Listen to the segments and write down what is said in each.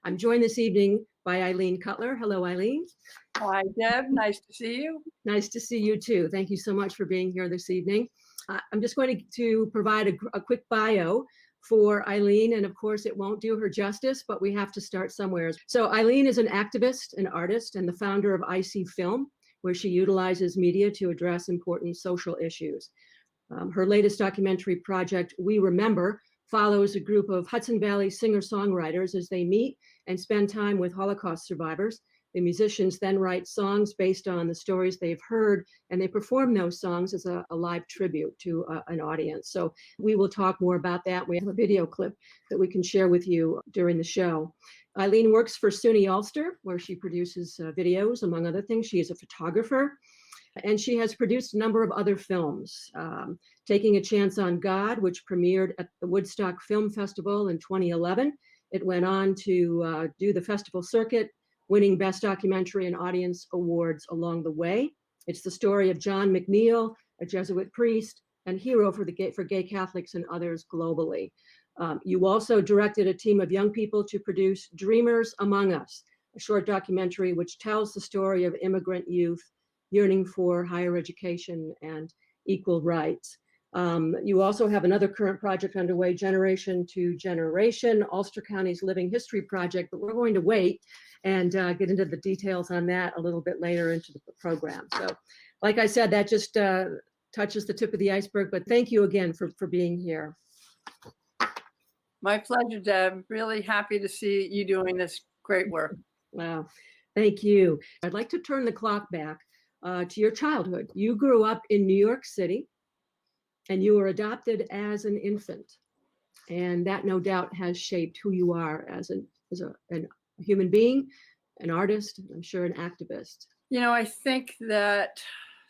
I'm joined this evening by Eileen Cutler. Hello, Eileen. Hi, Deb. Nice to see you. Nice to see you too. Thank you so much for being here this evening. I'm just going to provide a quick bio for Eileen, and of course it won't do her justice, but we have to start somewhere. So Eileen is an activist, an artist, and the founder of IC Film, where she utilizes media to address important social issues. Her latest documentary project, We Remember, follows a group of Hudson Valley singer-songwriters as they meet and spend time with Holocaust survivors. The musicians then write songs based on the stories they've heard, and they perform those songs as a live tribute to an audience. So we will talk more about that. We have a video clip that we can share with you during the show. Eileen works for SUNY Ulster, where she produces videos, among other things. She is a photographer, and she has produced a number of other films, Taking a Chance on God, which premiered at the Woodstock Film Festival in 2011. It went on to do the festival circuit, winning Best Documentary and Audience Awards along the way. It's the story of John McNeil, a Jesuit priest and hero for gay Catholics and others globally. You also directed a team of young people to produce Dreamers Among Us, a short documentary which tells the story of immigrant youth yearning for higher education and equal rights. You also have another current project underway, Generation to Generation, Ulster County's Living History Project, but we're going to wait and get into the details on that a little bit later into the program. So, like I said, that just touches the tip of the iceberg, but thank you again for being here. My pleasure, Deb. Really happy to see you doing this great work. Wow, thank you. I'd like to turn the clock back to your childhood. You grew up in New York City, and you were adopted as an infant. And that no doubt has shaped who you are as a human being, an artist, and I'm sure an activist. You know, I think that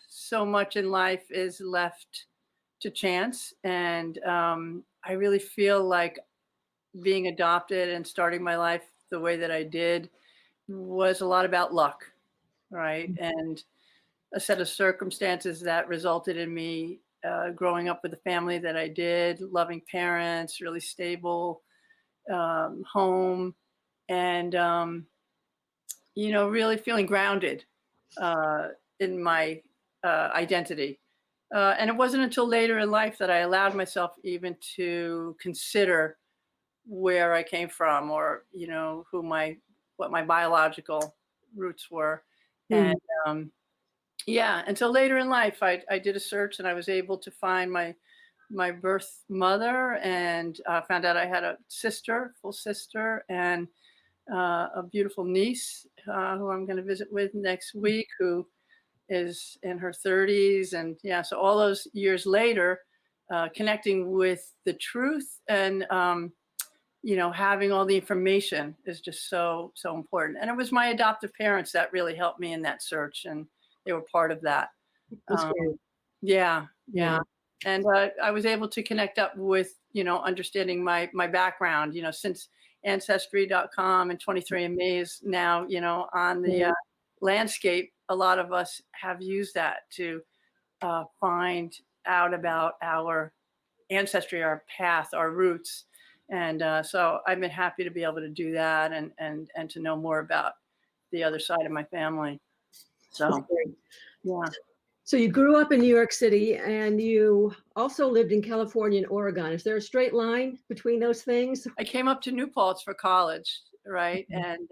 so much in life is left to chance. And I really feel like being adopted and starting my life the way that I did was a lot about luck, right? And a set of circumstances that resulted in me growing up with the family that I did, loving parents, really stable home, and, you know, really feeling grounded in my identity. And it wasn't until later in life that I allowed myself even to consider where I came from, or, you know, what my biological roots were. And yeah, until later in life, I did a search and I was able to find my birth mother, and found out I had a sister, full sister, and a beautiful niece who I'm going to visit with next week, who is in her 30s. And yeah, so all those years later, connecting with the truth and, you know, having all the information is just so important. And it was my adoptive parents that really helped me in that search, and they were part of that. Yeah. And I was able to connect up with, you know, understanding my background, you know, since Ancestry.com and 23andMe is now, you know, on the landscape. A lot of us have used that to find out about our ancestry, our path, our roots. And so I've been happy to be able to do that, and to know more about the other side of my family. So, yeah. So you grew up in New York City, and you also lived in California and Oregon. Is there a straight line between those things? I came up to New Paltz for college, right? And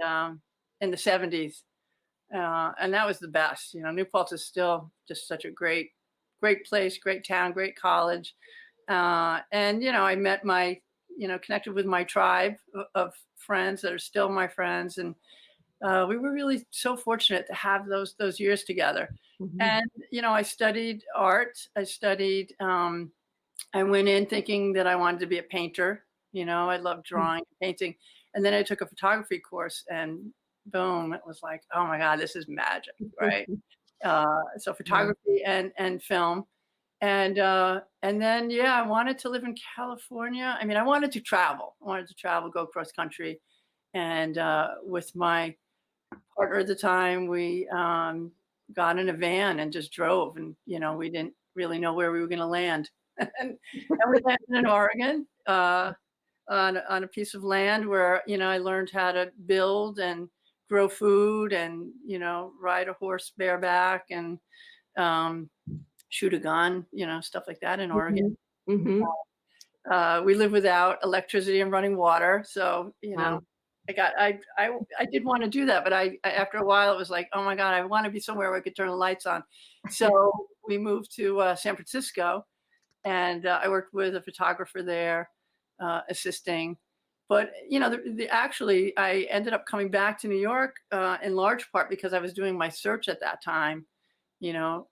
in the 70s. And that was the best. You know, New Paltz is still just such a great place, great town, great college. And, you know, I met connected with my tribe of friends that are still my friends. And we were really so fortunate to have those years together. And, you know, I studied art. I went in thinking that I wanted to be a painter. You know, I loved drawing and painting. And then I took a photography course, and boom, it was like, oh my God, this is magic, right? So photography and film. And then, yeah, I wanted to live in California. I mean, I wanted to travel. Go cross country. And with my partner at the time, we got in a van and just drove. And, you know, we didn't really know where we were going to land. And we landed in Oregon. on a piece of land where, I learned how to build and grow food and, ride a horse bareback and um, shoot a gun, stuff like that in Oregon. Mhm. We live without electricity and running water. So, Wow. I did want to do that, but after a while it was like, oh my God, I want to be somewhere where I could turn the lights on. So we moved to San Francisco, and I worked with a photographer there, assisting. But actually, I ended up coming back to New York in large part because I was doing my search at that time. Trying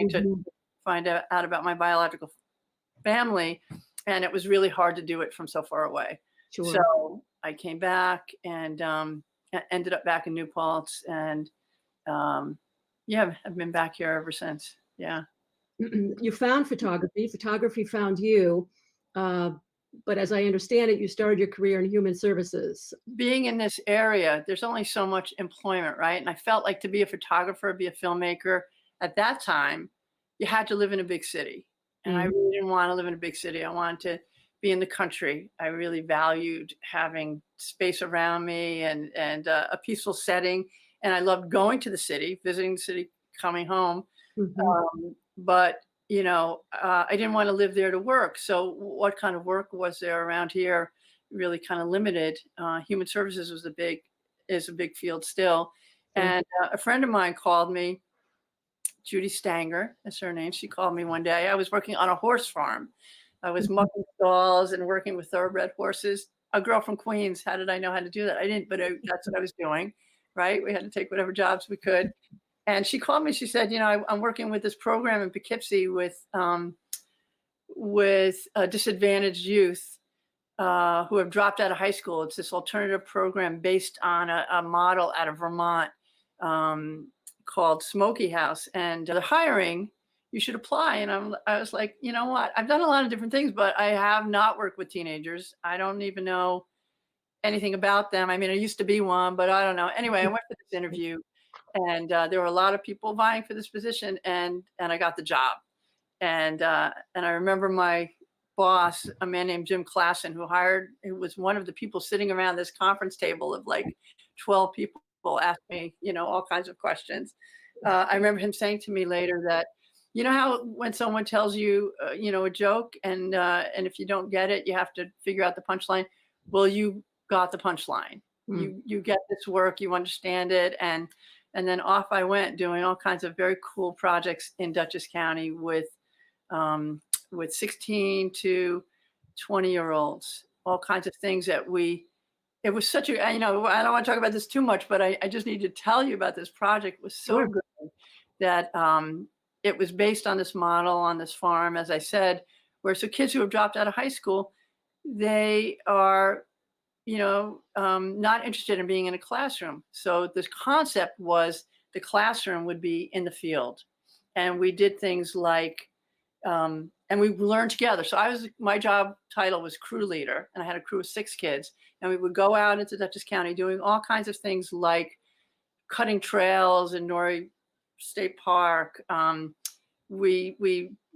to Mhm. find out about my biological family, and it was really hard to do it from so far away. Sure. So I came back and ended up back in New Paltz, and yeah, I've been back here ever since. Yeah. You found photography. Photography found you. Uh, but as I understand it, you started your career in human services. Being in this area, there's only so much employment, right? And I felt like to be a photographer, be a filmmaker at that time, you had to live in a big city. And I Mhm. really didn't want to live in a big city. I wanted to be in the country. I really valued having space around me and a peaceful setting. And I loved going to the city, visiting the city, coming home. Mhm. But I didn't want to live there to work. So what kind of work was there around here? Really kind of limited. Human services is a big field still. Sure. And a friend of mine called me, Judy Stanger is her name. She called me one day. I was working on a horse farm. I was Mhm. mucking stalls and working with thoroughbred horses. A girl from Queens. How did I know how to do that? I didn't, but that's what I was doing. Right? We had to take whatever jobs we could. And she called me. She said, I'm working with this program in Poughkeepsie with disadvantaged youth who have dropped out of high school. It's this alternative program based on a model out of Vermont called Smoky House, and they're hiring. You should apply. And I was like, you know what? I've done a lot of different things, but I have not worked with teenagers. I don't even know anything about them. I mean, I used to be one, but I don't know. Anyway, I went for this interview, and there were a lot of people vying for this position, and I got the job. And I remember my boss, a man named Jim Klassen, who was one of the people sitting around this conference table of like 12 people, asked me, all kinds of questions. I remember him saying to me later that, you know how when someone tells you, a joke, and if you don't get it, you have to figure out the punchline. Well, you got the punchline. Mm. You get this work, you understand it, and then off I went doing all kinds of very cool projects in Dutchess County um, with 16 to 20-year-olds, all kinds of things it was such a, I don't want to talk about this too much, but I just need to tell you about this project. It was so Sure. good that it was based on this model on this farm, as I said, where so kids who have dropped out of high school, they are, not interested in being in a classroom. So this concept was the classroom would be in the field. And we did things like, and we learned together. So my job title was crew leader, and I had a crew of 6 kids, and we would go out into Dutchess County doing all kinds of things like cutting trails in Norrie State Park. We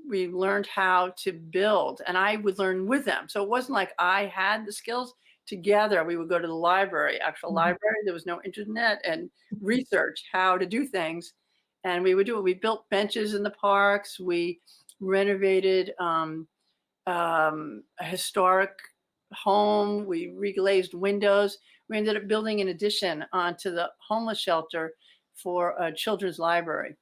learned how to build, and I would learn with them. So it wasn't like I had the skills. Together, we would go to the library, actual Mhm. library. There was no internet, and research how to do things. And we would do it. We built benches in the parks. We renovated a historic home. We reglazed windows. We ended up building an addition onto the homeless shelter for a children's library.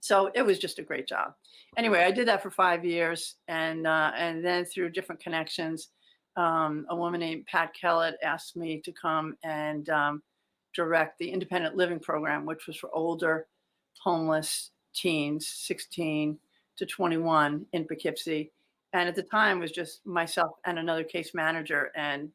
So it was just a great job. Anyway, I did that for 5 years, and then through different connections, a woman named Pat Kellett asked me to come and direct the independent living program, which was for older homeless teens, 16 to 21 in Poughkeepsie. And at the time, it was just myself and another case manager. And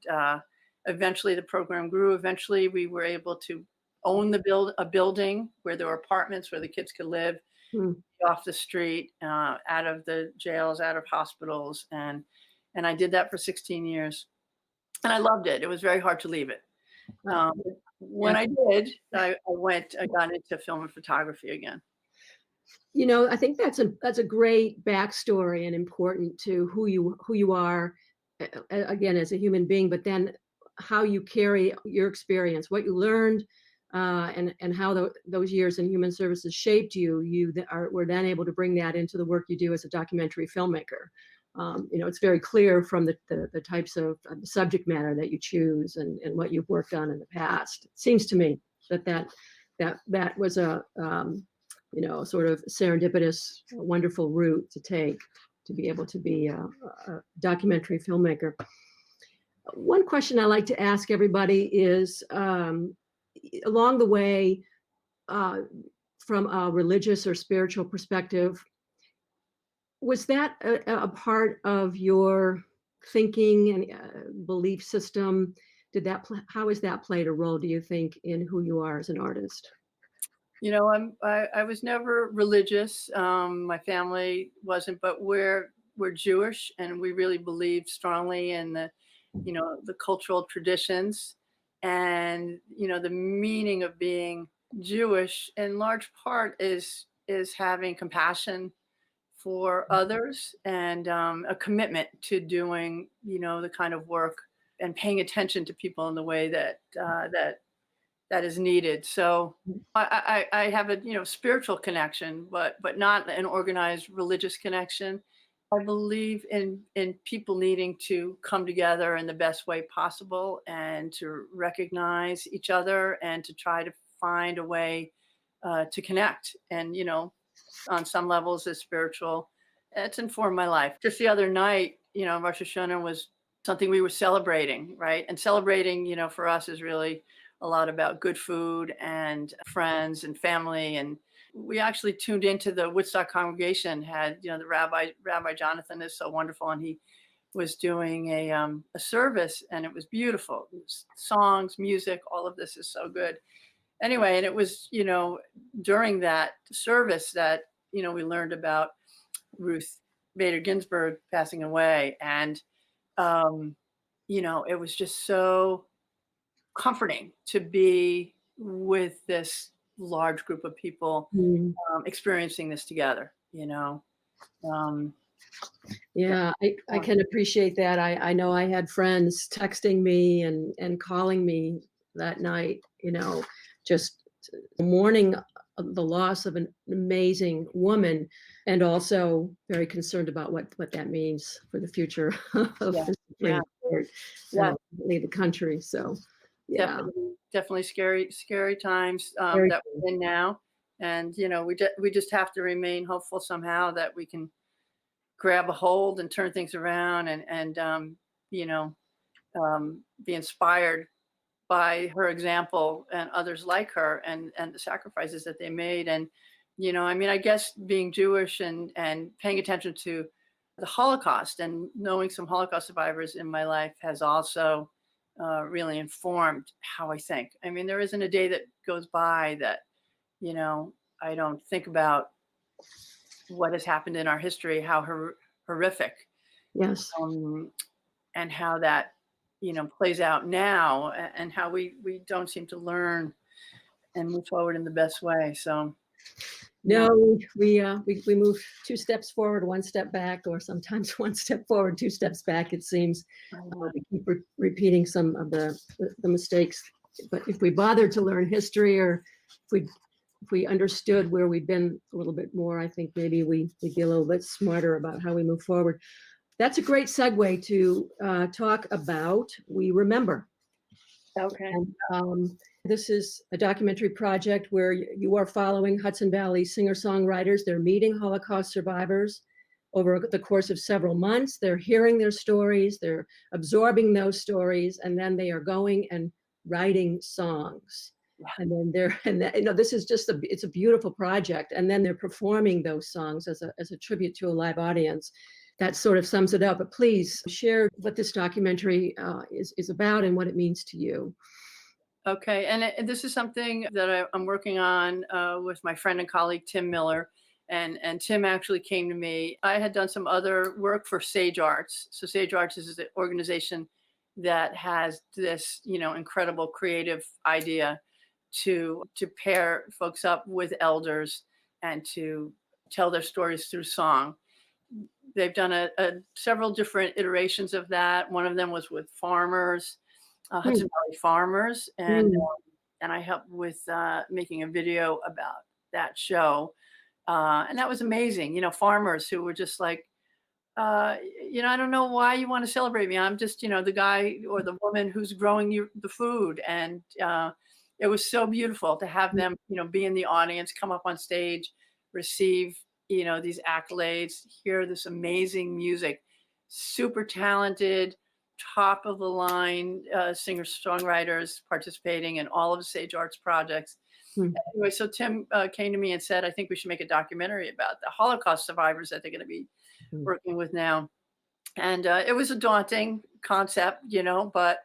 eventually, the program grew. Eventually, we were able to own a building where there were apartments where the kids could live Mm. off the street, out of the jails, out of hospitals, and I did that for 16 years, and I loved it. It was very hard to leave it. Uh, Um, yeah. when I did, I got into film and photography again. I think that's a great backstory and important to who you are again, as a human being, but then how you carry your experience, what you learned, and how those years in human services shaped you. Were then able to bring that into the work you do as a documentary filmmaker. It's very clear from the types of subject matter that you choose and what you've worked on in the past. It seems to me that was a sort of serendipitous, wonderful route to take to be able to be a documentary filmmaker. One question I like to ask everybody is, along the way, from a religious or spiritual perspective, was that a part of your thinking and belief system? How has that played a role, do you think, in who you are as an artist? I was never religious. My family wasn't, but we're Jewish, and we really believe strongly in the cultural traditions, and the meaning of being Jewish in large part is having compassion for others, and a commitment to doing the kind of work and paying attention to people in the way that is needed. So I have a spiritual connection, but not an organized religious connection. I believe in people needing to come together in the best way possible and to recognize each other and to try to find a way to connect. And on some levels, is spiritual. It's informed my life. Just the other night, Rosh Hashanah was something we were celebrating, right? And celebrating, for us is really a lot about good food and friends and family. And we actually tuned into the Woodstock congregation, had, the Rabbi Jonathan is so wonderful. And he was doing a service, and it was beautiful. It was songs, music, all of this is so good. Anyway, and it was, during that service that, we learned about Ruth Bader Ginsburg passing away. And, it was just so comforting to be with this large group of people Mm. experiencing this together. Yeah, I can appreciate that. I know I had friends texting me and calling me that night, just mourning the loss of an amazing woman, and also very concerned about what that means for the future of Yeah, the yeah, Supreme Court yeah. and ultimately the country. So, yeah, Definitely scary times very that cool. we're in now, and we just have to remain hopeful somehow that we can grab a hold and turn things around, and be inspired by her example and others like her, and the sacrifices that they made. And I guess being Jewish and paying attention to the Holocaust and knowing some Holocaust survivors in my life has also really informed how I think. There isn't a day that goes by that I don't think about what has happened in our history, how horrific, Yes. um, and how that plays out now, and how we don't seem to learn and move forward in the best way. So yeah. No, we move two steps forward, one step back, or sometimes one step forward, two steps back. It seems we keep repeating some of the mistakes. But if we bothered to learn history, or if we understood where we've been a little bit more, I think maybe we'd be a little bit smarter about how we move forward. That's a great segue to talk about We Remember. Okay. And this is a documentary project where you are following Hudson Valley singer-songwriters. They're meeting Holocaust survivors over the course of several months. They're hearing their stories, they're absorbing those stories, and then they are going and writing songs. And then this is just it's a beautiful project. And then they're performing those songs as a tribute to a live audience. That sort of sums it up. But please share what this documentary is about and what it means to you. Okay. And this is something that I'm working on with my friend and colleague, Tim Miller. And Tim actually came to me. I had done some other work for Sage Arts. So Sage Arts is an organization that has this, incredible creative idea to pair folks up with elders and to tell their stories through song. they've done several different iterations of that. One of them was with farmers, Hudson Valley farmers, Mm. and I helped with making a video about that show. And that was amazing. You know, farmers who were just like, I don't know why you want to celebrate me. I'm just, the guy or the woman who's growing you the food. And it was so beautiful to have them, be in the audience, come up on stage, receive, these accolades, hear this amazing music, super talented, top of the line singer-songwriters participating in all of the Sage Arts projects. Anyway, so Tim came to me and said, I think we should make a documentary about the Holocaust survivors that they're going to be working with now. And it was a daunting concept, but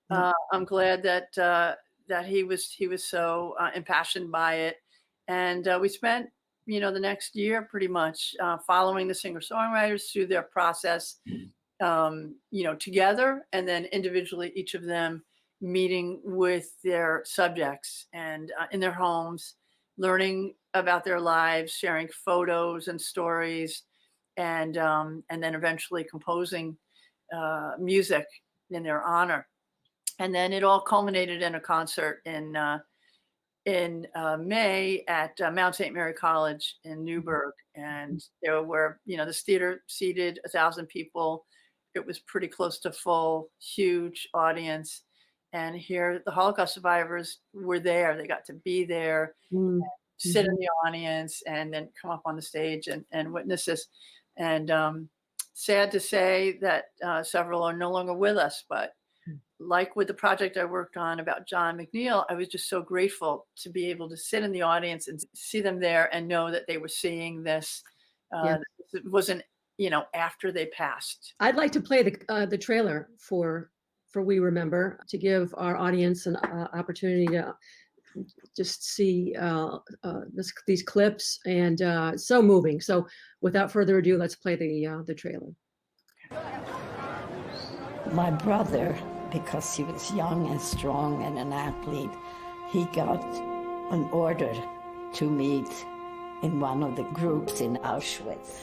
I'm glad that he was so impassioned by it. And we spent, the next year pretty much following the singer-songwriters through their process, together, and then individually, each of them meeting with their subjects and in their homes, learning about their lives, sharing photos and stories, and then eventually composing music in their honor. And then it all culminated in a concert in May at Mount St. Mary College in Newburgh. And there were, this theater seated 1,000 people. It was pretty close to full, huge audience. And here the Holocaust survivors were there. They got to be there, sit in the audience, and then come up on the stage and witness this. And sad to say that several are no longer with us, but like with the project I worked on about John McNeil, I was just so grateful to be able to sit in the audience and see them there and know that they were seeing this. It wasn't, after they passed. I'd like to play the trailer for We Remember, to give our audience an opportunity to just see these clips, and so moving. So without further ado, let's play the trailer. My brother, because he was young and strong and an athlete, he got an order to meet in one of the groups in Auschwitz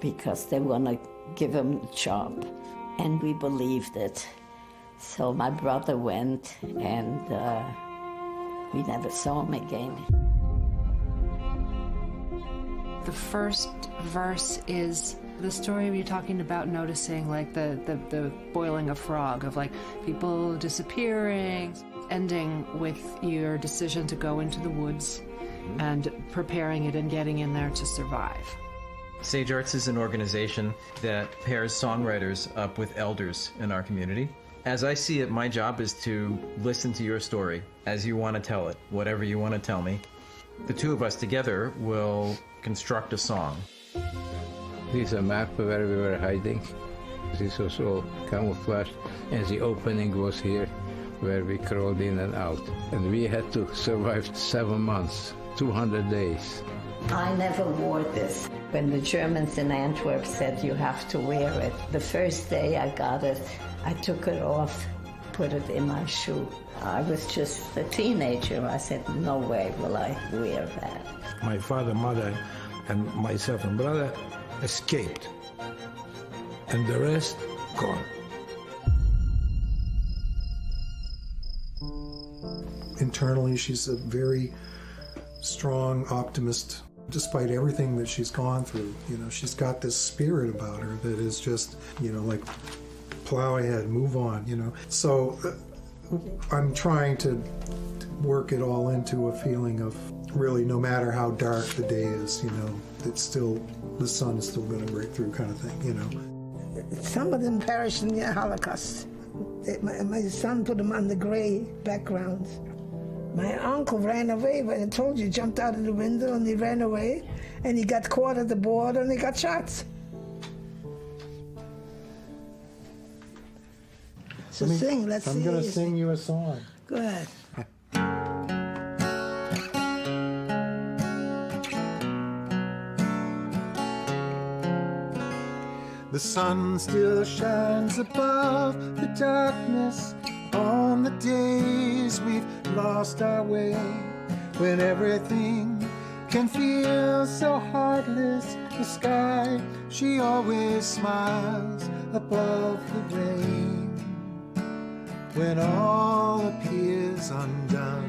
because they want to give him a job, and we believed it. So my brother went, and we never saw him again. The first verse is the story you're talking about, noticing like the boiling of frog, of like people disappearing, ending with your decision to go into the woods and preparing it and getting in there to survive. Sage Arts is an organization that pairs songwriters up with elders in our community. As I see it, my job is to listen to your story as you want to tell it, whatever you want to tell me. The two of us together will construct a song. This is a map of where we were hiding. This was all camouflaged, and the opening was here, where we crawled in and out. And we had to survive 7 months, 200 days. I never wore this. When the Germans in Antwerp said you have to wear it, the first day I got it, I took it off, put it in my shoe. I was just a teenager. I said, no way will I wear that. My father, mother, and myself and brother escaped, and the rest gone. Internally, she's a very strong optimist. Despite everything that she's gone through, she's got this spirit about her that is just, like, plow ahead, move on, So I'm trying to work it all into a feeling of really, no matter how dark the day is, it's still, the sun is still going to break through, kind of thing, Some of them perished in the Holocaust. My son put them on the gray background. My uncle ran away, when I told you, jumped out of the window and he ran away, and he got caught at the border and he got shot. So sing, let's see. I'm going to sing you a song. Go ahead. The sun still shines above the darkness on the days we've lost our way, when everything can feel so heartless. The sky, she always smiles above the rain when all appears undone.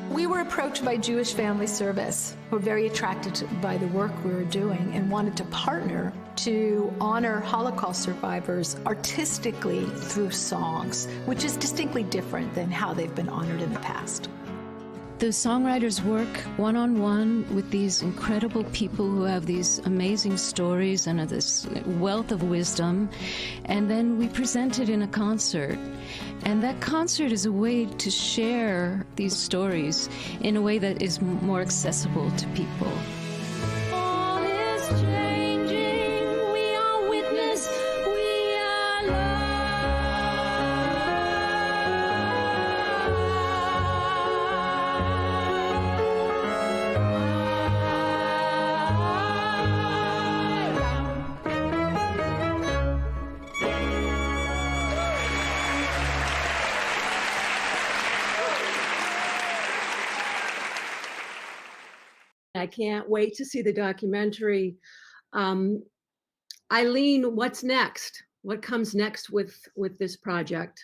We were approached by Jewish Family Service, who were very attracted by the work we were doing and wanted to partner to honor Holocaust survivors artistically through songs, which is distinctly different than how they've been honored in the past. The songwriters work one-on-one with these incredible people who have these amazing stories and this wealth of wisdom, and then we present it in a concert. And that concert is a way to share these stories in a way that is more accessible to people. All is changing, we are witness, we are I can't wait to see the documentary. Eileen, what's next? What comes next with this project?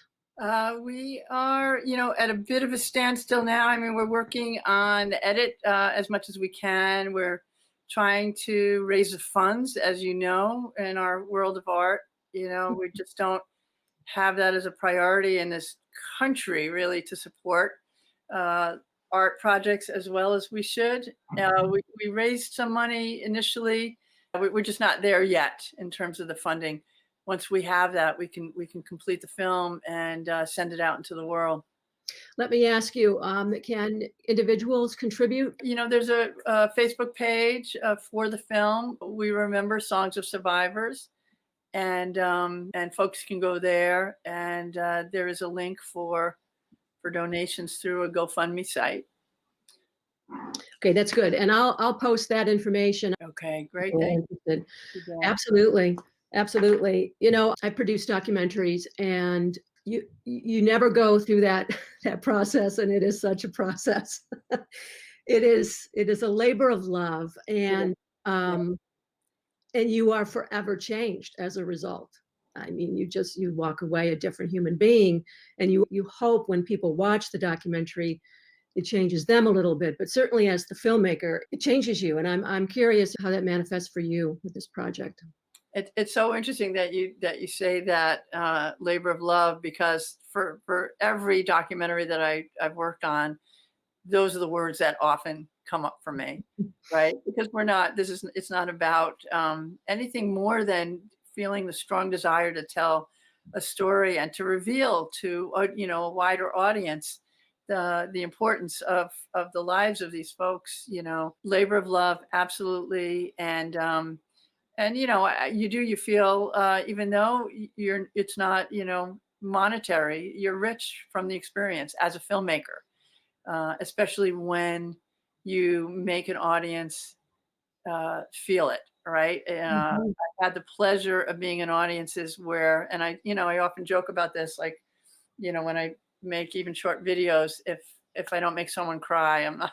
We are, at a bit of a standstill now. I mean, we're working on the edit as much as we can. We're trying to raise the funds, as you know, in our world of art. We just don't have that as a priority in this country, really, to support art projects as well as we should. We raised some money initially. We're just not there yet in terms of the funding. Once we have that, we can complete the film and send it out into the world. Let me ask you, can individuals contribute? There's a Facebook page for the film. We remember Songs of Survivors, and folks can go there. And there is a link for donations through a GoFundMe site. Okay, that's good. And I'll post that information. Okay, great. Thank you. Absolutely. Absolutely. I produce documentaries, and you never go through that process, and it is such a process. It is a labor of love, and you are forever changed as a result. I mean, you walk away a different human being, and you hope when people watch the documentary, it changes them a little bit. But certainly as the filmmaker, it changes you. And I'm curious how that manifests for you with this project. It's so interesting that you say that labor of love, because for every documentary that I've worked on, those are the words that often come up for me, right? Because it's not about anything more than feeling the strong desire to tell a story and to reveal to a wider audience the importance of the lives of these folks. Labor of love, absolutely. And you feel even though it's not monetary, you're rich from the experience as a filmmaker, especially when you make an audience feel it. Right. I had the pleasure of being in audiences where, and I often joke about this, like, when I make even short videos, if I don't make someone cry, I'm not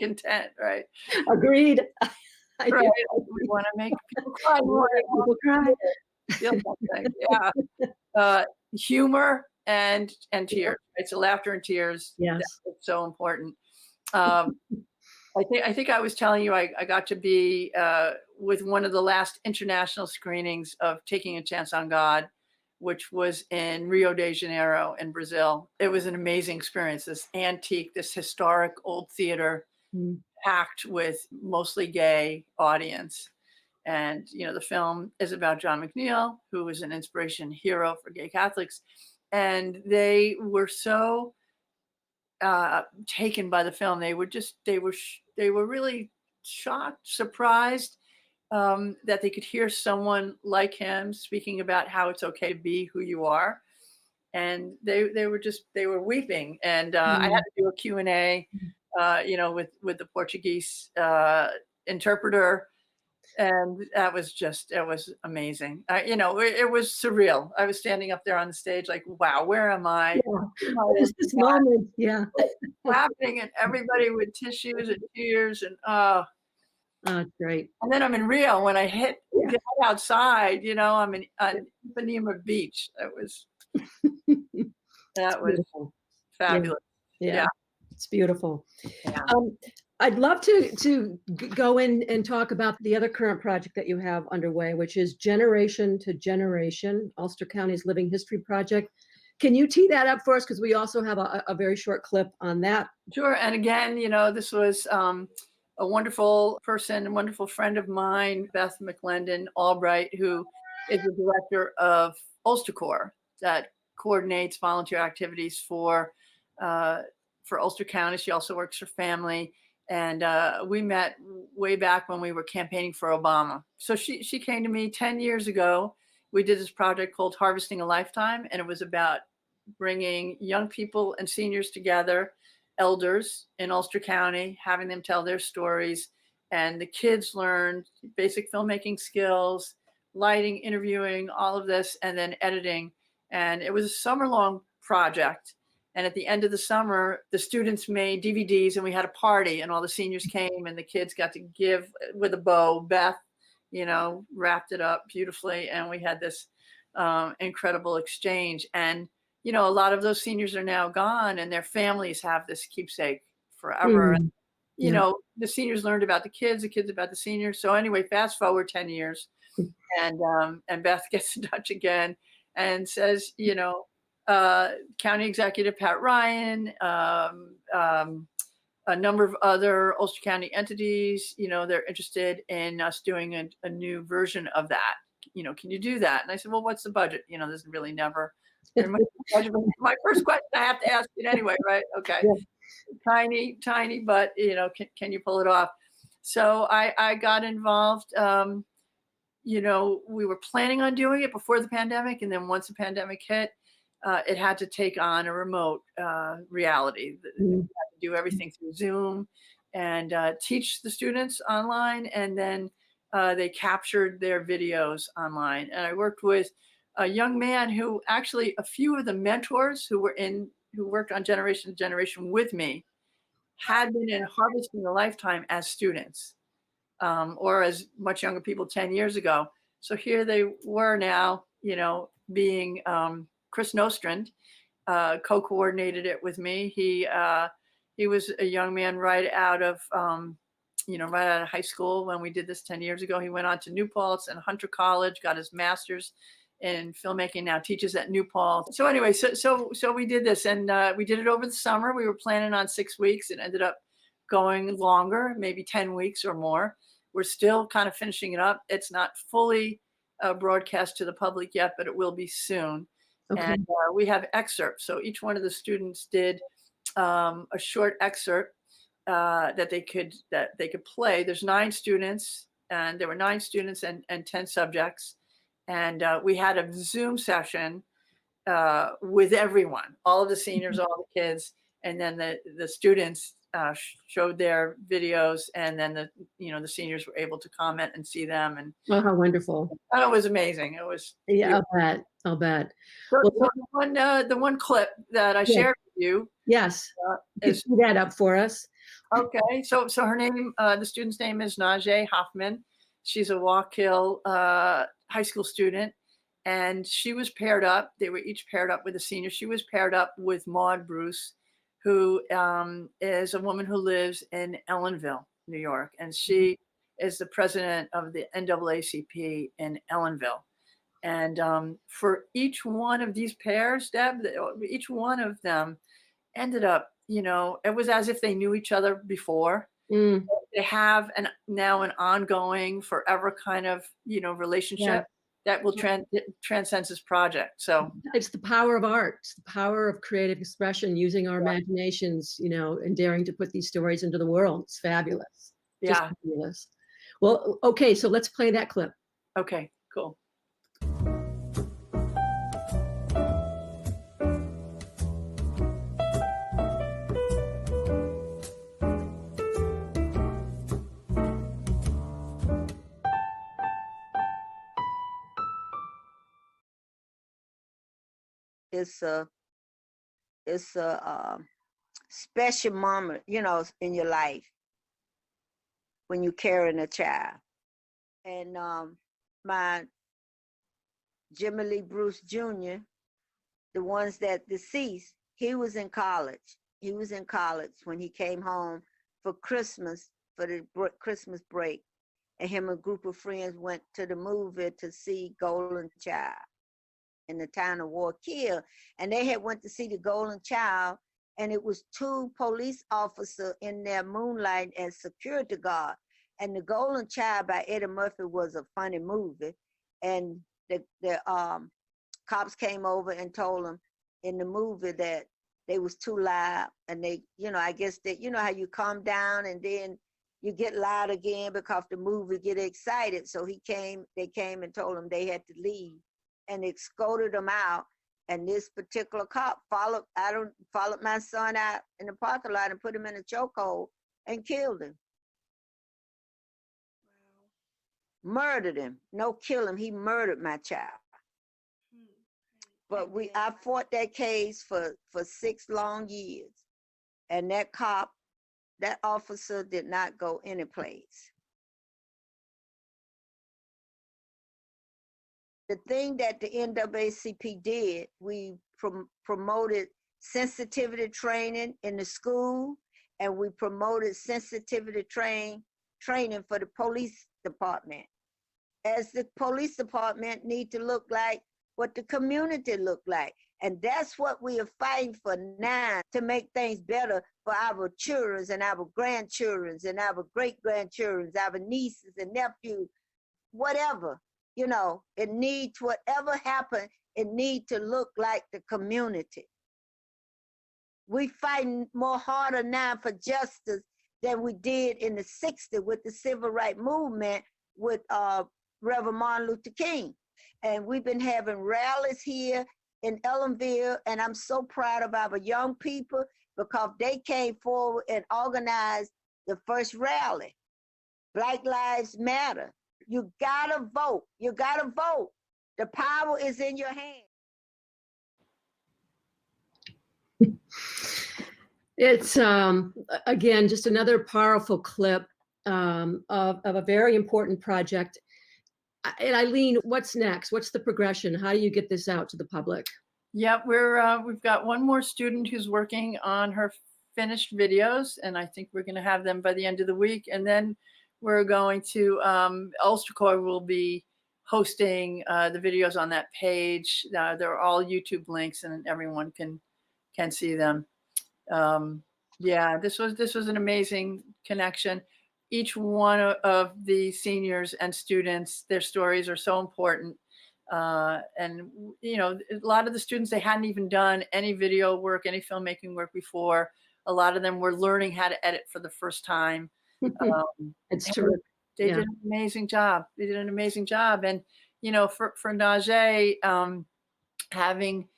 content. Right. Agreed. Right. We want to make people cry more. People cry. Feel something. Yeah. Humor and tears. Right? So laughter and tears. Yes. That's so important. I think I was telling you I got to be with one of the last international screenings of Taking a Chance on God, which was in Rio de Janeiro in Brazil. It was an amazing experience. This antique, this historic old theater, packed with mostly gay audience. And, the film is about John McNeil, who was an inspiration hero for gay Catholics. And they were so taken by the film. They were really shocked, surprised that they could hear someone like him speaking about how it's okay to be who you are. And they were weeping. And I had to do a Q&A, with the Portuguese interpreter. And it was amazing. It was surreal. I was standing up there on the stage like, wow, where am I? Yeah. What is this moment? Yeah. happening, and everybody with tissues and tears, and That's great. and then I'm in Rio when I Yeah. get outside, I'm in Ipanema Beach. That was Beautiful. fabulous. Yeah. Yeah. It's beautiful. Yeah. I'd love to go in and talk about the other current project that you have underway, which is Generation to Generation, Ulster County's Living History Project. Can you tee that up for us? Because we also have a very short clip on that. Sure. And again, this was a wonderful person, a wonderful friend of mine, Beth McLendon Albright, who is the director of Ulster Corps that coordinates volunteer activities for Ulster County. She also works for family. And we met way back when we were campaigning for Obama. So she came to me 10 years ago. We did this project called Harvesting a Lifetime, and it was about bringing young people and seniors together, elders in Ulster County, having them tell their stories. And the kids learned basic filmmaking skills, lighting, interviewing, all of this, and then editing. And it was a summer-long project. And at the end of the summer, the students made DVDs, and we had a party, and all the seniors came, and the kids got to give with a bow. Beth, wrapped it up beautifully, and we had this incredible exchange. And a lot of those seniors are now gone, and their families have this keepsake forever. Mm. The seniors learned about the kids about the seniors. So anyway, fast forward 10 years, and Beth gets in touch again and says, County Executive Pat Ryan, a number of other Ulster County entities, they're interested in us doing a new version of that. Can you do that? And I said, well, what's the budget? There's really never very much budget. My first question I have to ask it anyway, right? Okay. Yeah. Tiny, but can you pull it off? So I got involved. We were planning on doing it before the pandemic, and then once the pandemic hit, it had to take on a remote reality. We had to do everything through Zoom and teach the students online, and then they captured their videos online. And I worked with a young man who actually, a few of the mentors who worked on Generation to Generation with me had been in Harvesting a Lifetime as students, or as much younger people 10 years ago. So here they were now, being Chris Nostrand co-coordinated it with me. He was a young man right out of high school when we did this 10 years ago. He went on to New Paltz and Hunter College, got his master's in filmmaking, now teaches at New Paltz. So anyway, so we did this, and we did it over the summer. We were planning on 6 weeks. It ended up going longer, maybe 10 weeks or more. We're still kind of finishing it up. It's not fully broadcast to the public yet, but it will be soon. Okay. And we have excerpts. So each one of the students did a short excerpt that they could play. There's 9 students, and there were 9 students and 10 subjects. And we had a Zoom session with everyone, all of the seniors, all the kids, and then the students showed their videos, and then the seniors were able to comment and see them. And oh, how wonderful! Oh, it was amazing. It was. Yeah, I'll bet. So the one clip that I shared with you. Yes, is that up for us? Okay, so her name, the student's name is Najee Hoffman. She's a Waukeil high school student, and she was paired up. They were each paired up with a senior. She was paired up with Maud Bruce, who is a woman who lives in Ellenville, New York, and she is the president of the NAACP in Ellenville. And for each one of these pairs, Deb, each one of them ended up, it was as if they knew each other before. They have now an ongoing, forever kind of, relationship that will transcend this project. So it's the power of art. It's the power of creative expression, using our imaginations, and daring to put these stories into the world. It's fabulous. Just fabulous. Well, okay, so let's play that clip. Okay, cool. It's a special moment, you know, in your life when you're carrying a child. And my Jimmy Lee Bruce Jr., the ones that deceased, he was in college. He was in college when he came home for Christmas, for the Christmas break. And him and a group of friends went to the movie to see Golden Child in the town of Waukegan. And they had went to see the Golden Child, and it was 2 police officers in their moonlight as security guard. And the Golden Child by Eddie Murphy was a funny movie. And the cops came over and told them in the movie that they was too loud. And they, you know, I guess that, you know how you calm down and then you get loud again because the movie get excited. So they came and told them they had to leave and escorted them out. And this particular cop followed my son out in the parking lot and put him in a chokehold and killed him. Murdered him. No, kill him. He murdered my child. But I fought that case for 6 long years. And that cop, that officer did not go anyplace. The thing that the NAACP did, we promoted sensitivity training in the school, and we promoted sensitivity training for the police department. As the police department need to look like what the community look like. And that's what we are fighting for now, to make things better for our children and our grandchildren and our great-grandchildren, our nieces and nephews, whatever. You know, it needs, whatever happened, it needs to look like the community. We fighting more harder now for justice than we did in the 60s with the civil rights movement with Reverend Martin Luther King. And we've been having rallies here in Ellenville, and I'm so proud of our young people because they came forward and organized the first rally. Black Lives Matter. You gotta vote. You gotta vote. The power is in your hand. It's, again, just another powerful clip of a very important project. And Eileen, what's next? What's the progression? How do you get this out to the public? Yeah, we've got one more student who's working on her finished videos, and I think we're going to have them by the end of the week. And then we're going to, Ulster Corps will be hosting the videos on that page. They're all YouTube links, and everyone can see them. Yeah, this was an amazing connection. Each one of the seniors and students, their stories are so important. And, you know, a lot of the students, they hadn't even done any video work, any filmmaking work before. A lot of them were learning how to edit for the first time. It's true. They did an amazing job. They did an amazing job. And, you know, for Najee, having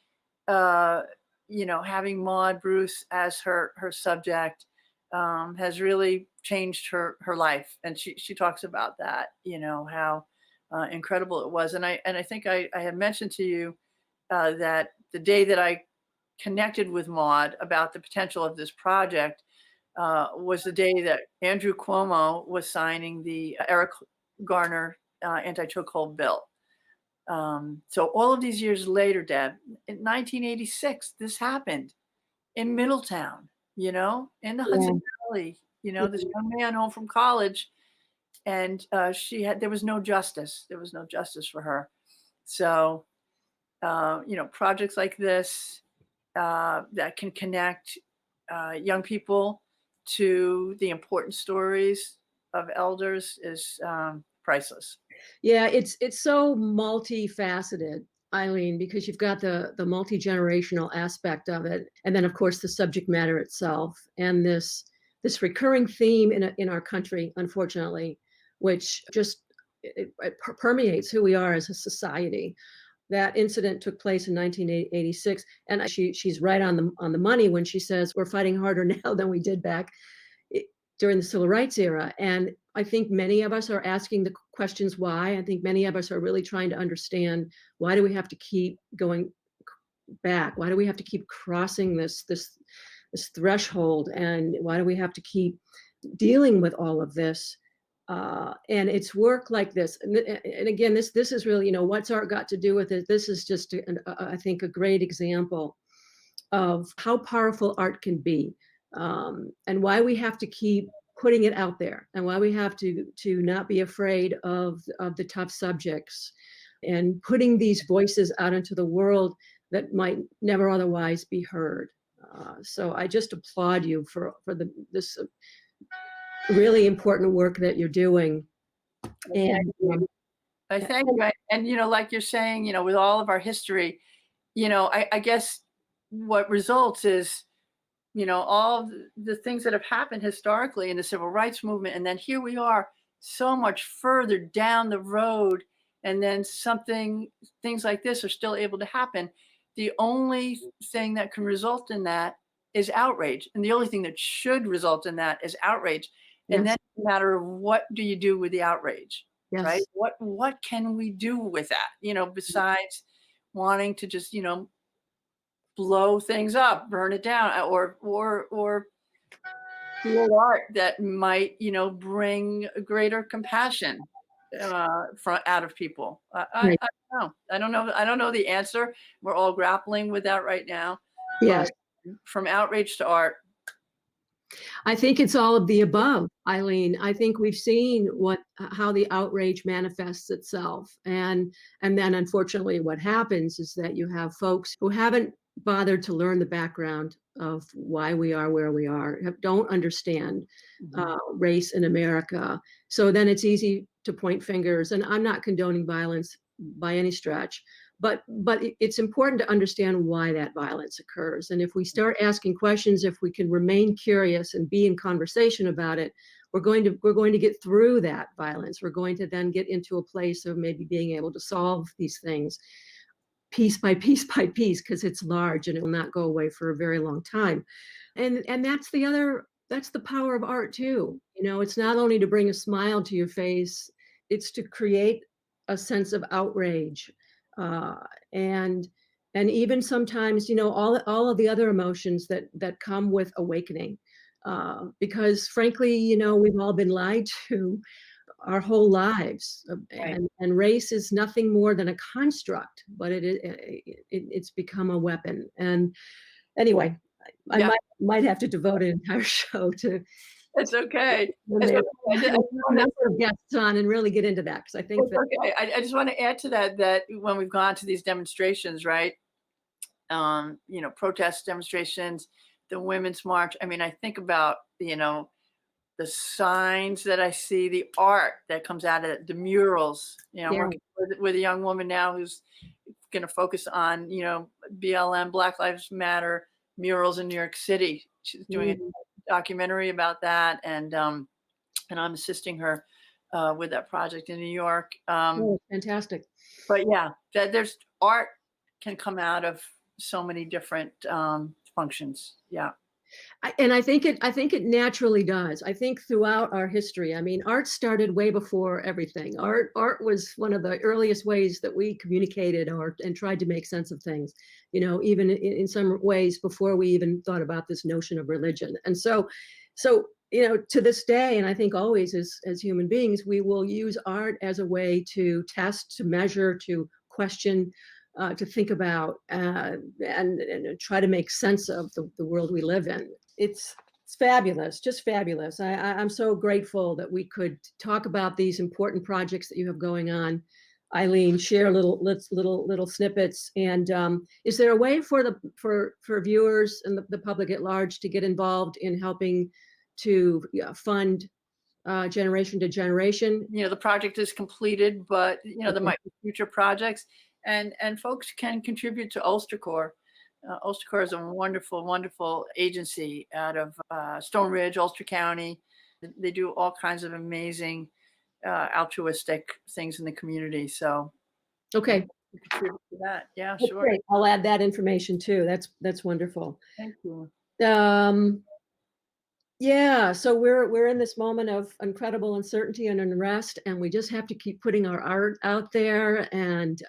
Maud Bruce as her subject has really changed her life. And she talks about that, you know, how incredible it was. And I think I had mentioned to you that the day that I connected with Maud about the potential of this project was the day that Andrew Cuomo was signing the Eric Garner anti-chokehold bill. So all of these years later, Deb, in 1986, this happened in Middletown, you know, in the Hudson Valley, you know, this young man home from college, and there was no justice. There was no justice for her. So, you know, projects like this that can connect young people to the important stories of elders is priceless. Yeah, it's so multifaceted, Eileen, because you've got the multi-generational aspect of it, and then of course the subject matter itself, and this recurring theme in our country, unfortunately, which just it permeates who we are as a society. That incident took place in 1986, and she's right on the money when she says we're fighting harder now than we did back during the civil rights era. And I think many of us are asking the questions why. I think many of us are really trying to understand, why do we have to keep going back? Why do we have to keep crossing this this threshold, and why do we have to keep dealing with all of this? And it's work like this, and again, this is really, what's art got to do with it? This is just, I think, a great example of how powerful art can be, and why we have to keep putting it out there, and why we have to not be afraid of the tough subjects, and putting these voices out into the world that might never otherwise be heard. So I just applaud you for this really important work that you're doing. And I thank you. And, like you're saying, with all of our history, I guess what results is, all the things that have happened historically in the civil rights movement. And then here we are so much further down the road. And then things like this are still able to happen. The only thing that can result in that is outrage. And the only thing that should result in that is outrage. And then it's a matter of what do you do with the outrage, right? What can we do with that? Besides wanting to just, blow things up, burn it down, or create art that might, bring greater compassion out of people. I don't know. I don't know the answer. We're all grappling with that right now. Yes. But from outrage to art. I think it's all of the above, Eileen. I think we've seen how the outrage manifests itself. And then unfortunately what happens is that you have folks who haven't bothered to learn the background of why we are where we are, don't understand race in America. So then it's easy to point fingers. And I'm not condoning violence by any stretch, but it's important to understand why that violence occurs. And if we start asking questions, if we can remain curious and be in conversation about it, we're going to get through that violence. We're going to then get into a place of maybe being able to solve these things piece by piece by piece, because it's large and it will not go away for a very long time. And that's the power of art too. It's not only to bring a smile to your face, it's to create a sense of outrage. And even sometimes, all of the other emotions that come with awakening, because frankly, we've all been lied to our whole lives, and race is nothing more than a construct, but it's become a weapon. And anyway, I might have to devote an entire show to. It's okay. Number of guests on and really get into that, because I think I just want to add to that when we've gone to these demonstrations, right? Protest demonstrations, the Women's March. I mean, I think about the signs that I see, the art that comes out of it, the murals. I'm working with a young woman now who's going to focus on BLM, Black Lives Matter murals in New York City. She's doing a documentary about that, and I'm assisting her with that project in New York. Fantastic. But yeah, there's art can come out of so many different functions. Yeah. And I think it naturally does. I think throughout our history, I mean, art started way before everything. Art was one of the earliest ways that we communicated and tried to make sense of things, even in some ways before we even thought about this notion of religion. And so to this day, and I think always as human beings, we will use art as a way to test, to measure, to question, to think about, and try to make sense of the world we live in. It's fabulous, just fabulous. I'm so grateful that we could talk about these important projects that you have going on. Eileen, share little snippets. And is there a way for viewers and the public at large to get involved in helping to fund Generation to Generation? The project is completed, but there might be future projects. And folks can contribute to Ulster Corps. Ulster Corps is a wonderful, wonderful agency out of Stone Ridge, Ulster County. They do all kinds of amazing altruistic things in the community. So, okay, contribute to that. Yeah, that's sure. Great. I'll add that information too. That's wonderful. Thank you. Yeah, so we're in this moment of incredible uncertainty and unrest, and we just have to keep putting our art out there and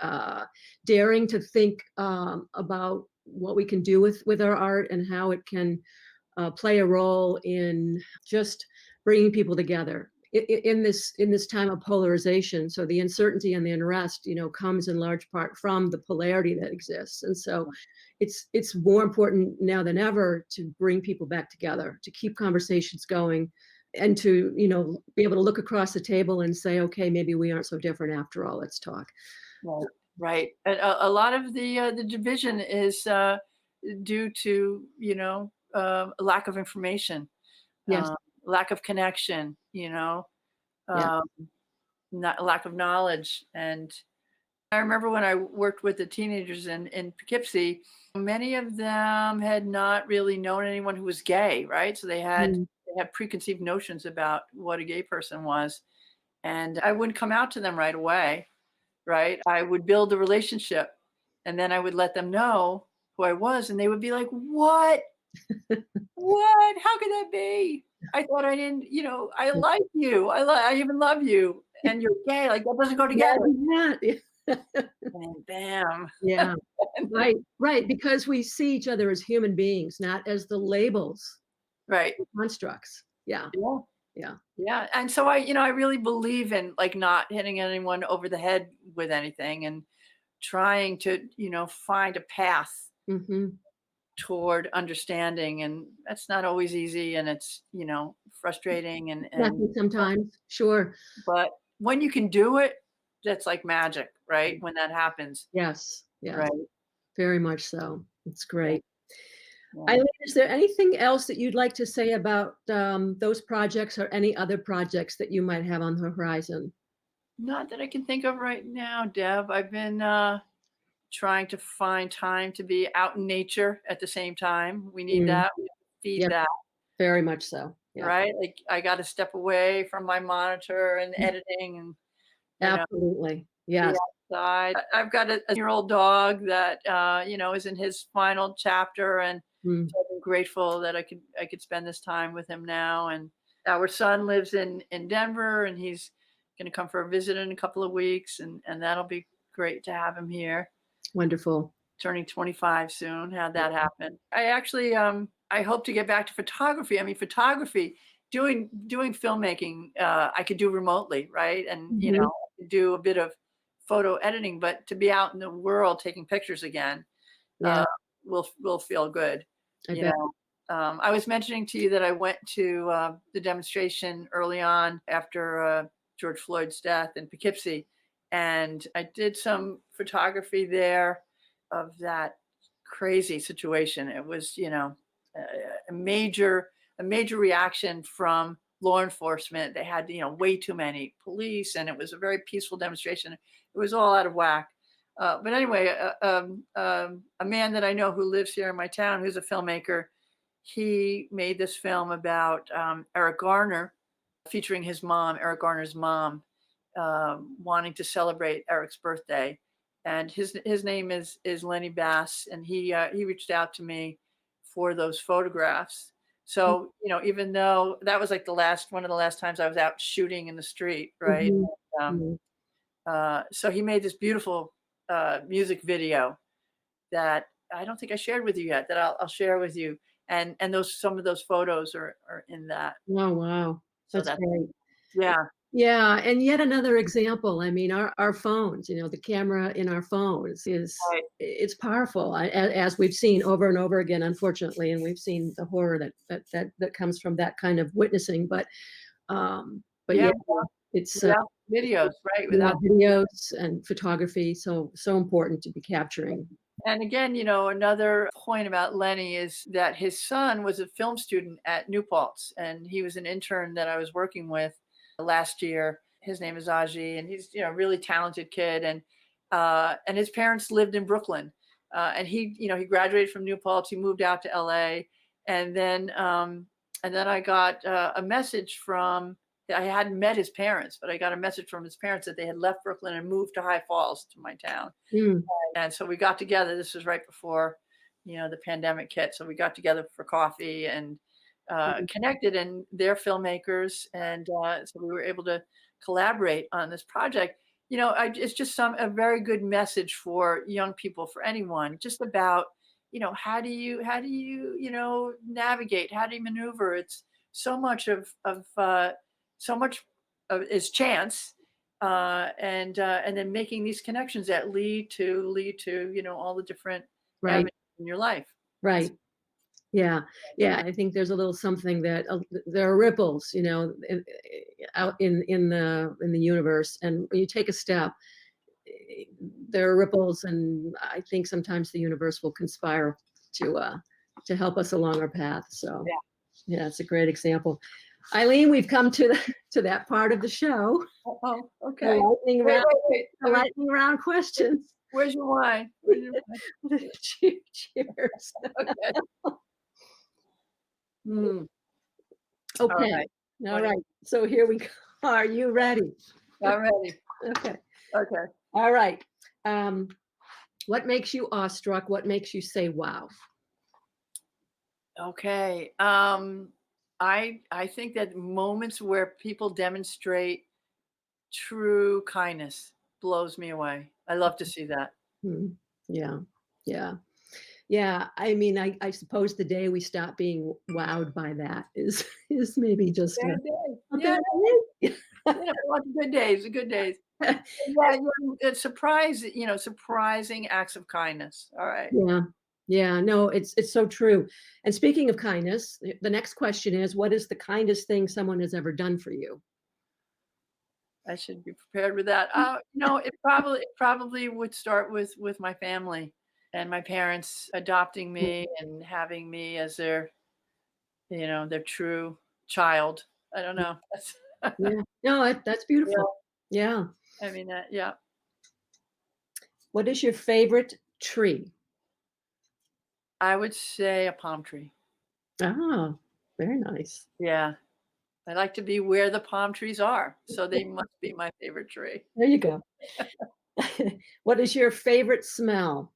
daring to think about what we can do with our art and how it can play a role in just bringing people together in this time of polarization. So the uncertainty and the unrest, comes in large part from the polarity that exists. And so it's more important now than ever to bring people back together, to keep conversations going, and to, be able to look across the table and say, okay, maybe we aren't so different after all. Let's talk. Right. Right. And a lot of the division is due to, lack of information, Yes. lack of connection, Yeah. not lack of knowledge. And I remember when I worked with the teenagers in Poughkeepsie, many of them had not really known anyone who was gay, right? So they had preconceived notions about what a gay person was. And I wouldn't come out to them right away, right? I would build a relationship, and then I would let them know who I was, and they would be like, "What? What? How could that be? I thought I didn't, I like you. I even love you, and you're gay. Like, that doesn't go together." Yeah. And bam. Yeah. Right. Because we see each other as human beings, not as the labels, Right. constructs. Yeah. Yeah. Yeah. Yeah. And so I really believe in like not hitting anyone over the head with anything, and trying to, find a path Mm-hmm. toward understanding. And that's not always easy, and it's, frustrating and Sometimes, sure. but when you can do it, that's like magic, right? When that happens. Yes. Yes. Right. Very much so. It's great. Yeah. Eileen, is there anything else that you'd like to say about those projects, or any other projects that you might have on the horizon? Not that I can think of right now, Deb. I've been trying to find time to be out in nature at the same time. We need that. We have to feed Yep. that. Very much so. Yeah. Right? Like, I got to step away from my monitor and editing, and Absolutely. Yes. be outside. I've got a year-old dog that is in his final chapter, and Mm. so I'm grateful that I could spend this time with him now. And our son lives in Denver, and he's going to come for a visit in a couple of weeks, and that'll be great to have him here. Wonderful. Turning 25 soon. How'd that happen? I actually I hope to get back to photography. I mean, photography, doing filmmaking, I could do remotely, right? And do a bit of photo editing, but to be out in the world taking pictures again, Yeah. will feel good. I You bet. know, I was mentioning to you that I went to the demonstration early on after George Floyd's death in Poughkeepsie, and I did some photography there of that crazy situation. It was, a major reaction from law enforcement. They had, way too many police, and it was a very peaceful demonstration. It was all out of whack. But anyway, a man that I know who lives here in my town, who's a filmmaker, he made this film about Eric Garner, featuring his mom, Eric Garner's mom, wanting to celebrate Eric's birthday. And his name is Lenny Bass, and he reached out to me for those photographs. So, even though that was like one of the last times I was out shooting in the street, right? Mhm. So he made this beautiful music video that I don't think I shared with you yet, that I'll share with you. And some of those photos are in that. Oh, wow. So That's great. Yeah. Yeah. And yet another example. I mean, our phones, the camera in our phones Right. it's powerful, as we've seen over and over again, unfortunately, and we've seen the horror that comes from that kind of witnessing. But yeah, it's without videos, right? Without videos and photography, so important to be capturing. And again, another point about Lenny is that his son was a film student at New Paltz, and he was an intern that I was working with last year. His name is Aji, and he's really talented kid, and his parents lived in Brooklyn, and he graduated from New Paltz. He moved out to LA, and then I got a message from. I hadn't met his parents, but I got a message from his parents that they had left Brooklyn and moved to High Falls, to my town. Mm. And so we got together. This was right before, the pandemic hit. So we got together for coffee and connected, and they're filmmakers. And so we were able to collaborate on this project. It's just a very good message for young people, for anyone, just about, how do you, navigate? How do you maneuver? It's so much is chance, and then making these connections that lead to all the different Right. avenues in your life. Right. Yeah. Yeah. I think there's a little something that there are ripples, out in the universe, and when you take a step, there are ripples, and I think sometimes the universe will conspire to help us along our path. So yeah, it's a great example. Eileen, we've come to that part of the show. Oh, The okay. lightning Wait, round, wait, the wait. lightning round questions. Where's your wine? Where's your wine? Cheers. Okay. Mm. All Okay. right. All right. So here we go. Are you ready? I'm ready. Okay. Okay. All right. What makes you awestruck? What makes you say, wow? Okay. I think that moments where people demonstrate true kindness blows me away. I love to see that. Hmm. Yeah. Yeah. Yeah. I mean, I suppose the day we stop being wowed by that is maybe just Bad a day. bad Yeah. day. Lots of good days. Good days. Yeah, it's surprising acts of kindness. All right. Yeah. Yeah. No, it's so true. And speaking of kindness, the next question is, what is the kindest thing someone has ever done for you? I should be prepared with that. It probably would start with my family and my parents adopting me and having me as their true child. I don't know. Yeah. No, that's beautiful. Yeah. I mean, yeah. What is your favorite tree? I would say a palm tree. Ah, very nice. Yeah. I like to be where the palm trees are, so they must be my favorite tree. There you go. What is your favorite smell?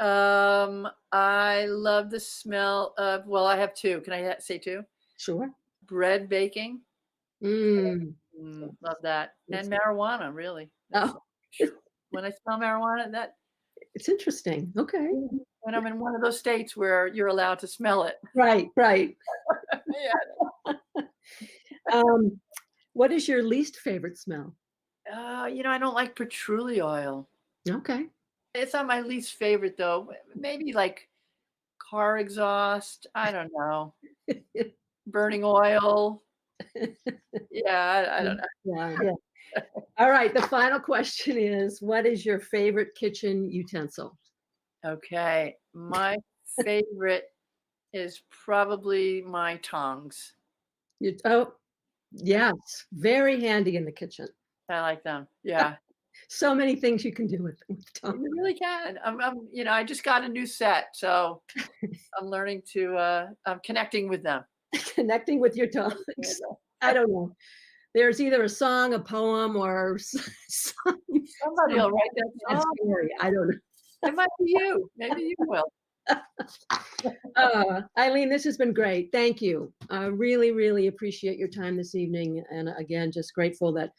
I love the smell of, well, I have two. Can I say two? Sure. Bread baking. Love that. And marijuana, really. Oh, When I smell marijuana, it's interesting. Okay. when I'm in one of those states where you're allowed to smell it. Right, right. Yeah. What is your least favorite smell? I don't like patchouli oil. Okay. It's not my least favorite though. Maybe like car exhaust. I don't know. Burning oil. Yeah, I don't know. Yeah. All right. The final question is, what is your favorite kitchen utensil? Okay. My favorite is probably my tongs. Oh, yes. Very handy in the kitchen. I like them. Yeah. So many things you can do with tongs. You really can. I just got a new set, so I'm learning to, I'm connecting with them. Connecting with your tongues. I don't know. There's either a song, a poem, or somebody will write that song. Story. I don't know. It might be you. Maybe you will. Eileen, this has been great. Thank you. I really, really appreciate your time this evening. And again, just grateful that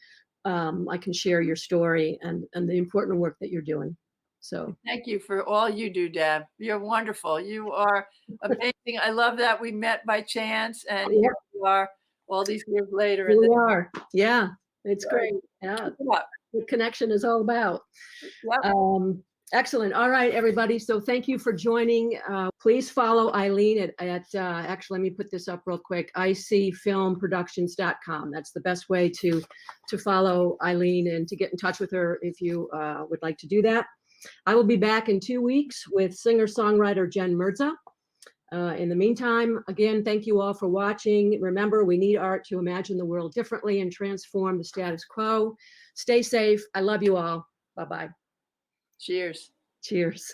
I can share your story and the important work that you're doing. So thank you for all you do, Deb. You're wonderful. You are amazing. I love that we met by chance, and here we are all these years later. Here we are. Yeah, it's great. Yeah, what the connection is all about. Yep. Excellent. All right, everybody. So thank you for joining. Please follow Eileen at actually, let me put this up real quick, icfilmproductions.com. That's the best way to follow Eileen and to get in touch with her if you would like to do that. I will be back in 2 weeks with singer-songwriter Jen Mirza. In the meantime, again, thank you all for watching. Remember, we need art to imagine the world differently and transform the status quo. Stay safe. I love you all. Bye-bye. Cheers. Cheers.